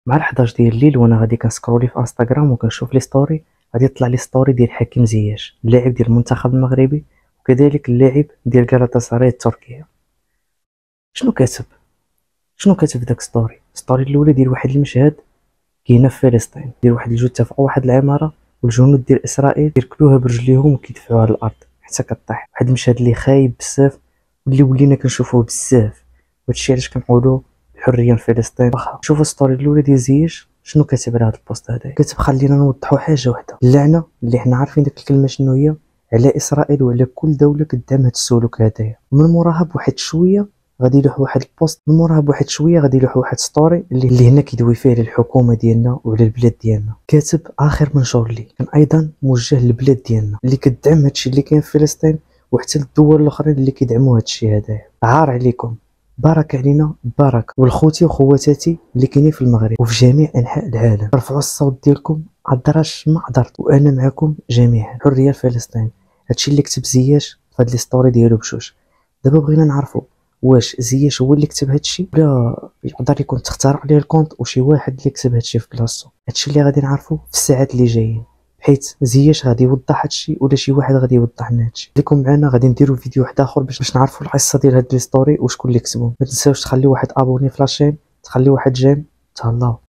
مع 11 ديال الليل وانا غادي كنسكرولي في انستغرام وكنشوف لي ستوري، غادي يطلع لي ستوري ديال حكيم زياش اللاعب ديال المنتخب المغربي، وكذلك اللاعب ديال غالاتاساراي التركيه. شنو كاتب شنو كاتب في داك ستوري الاولى ديال واحد المشهد كاينه في فلسطين، ديال واحد الجوج تفوقوا واحد العماره والجنود ديال اسرائيل كيركلوها برجليهم وكيدفعوها للارض حتى كطيح. واحد المشهد اللي خايب بزاف واللي ولينا كنشوفوه بزاف، وهادشي علاش كنقولوا الحريه لفلسطين. واخا شوفوا الستوري الاولى ديال زياش شنو كاتب على هذا البوست هذا. كاتب خلينا نوضحوا حاجه واحده، اللعنه اللي حنا عارفين ديك الكلمه شنو هي، على اسرائيل وعلى كل دوله كدعم هذا السلوك هذايا. ومن موراها بواحد شويه غادي يلوح واحد البوست، من موراها بواحد شويه غادي يلوح واحد ستوري اللي هنا كيدوي فيه على الحكومه ديالنا وعلى البلاد ديالنا. كاتب اخر منشور لي كان ايضا موجه للبلاد ديالنا اللي كتدعم هادشي اللي كاين في فلسطين، وحتى للدول الاخرين اللي كيدعموا هادشي هذايا. عار عليكم، بارك علينا بارك، والخوتي وخواتاتي اللي كاينين في المغرب وفي جميع انحاء العالم، رفعوا الصوت ديالكم عالدرج ما عذرت، وانا معكم جميعا. حريه لفلسطين. هادشي اللي كتب زياش في هاد لي ستوري ديالو بجوج. دابا بغينا نعرفوا واش زياش هو اللي كتب هادشي ولا يقدر يكون تختار عليه الكونت وشي واحد اللي كتب هادشي في بلاصتو. هادشي اللي غادي نعرفوا في الساعات اللي جايين، حيت زياش غادي يوضح هادشي ولا شي واحد غادي يوضح لنا هادشي. خليكم معنا، غادي نديروا فيديو واحد اخر باش نعرفوا القصه ديال هاد لي ستوري وشكون اللي كتبهم. ما تنساوش تخليو واحد ابوني في لاشين، تخليو واحد جيم. تهلاو.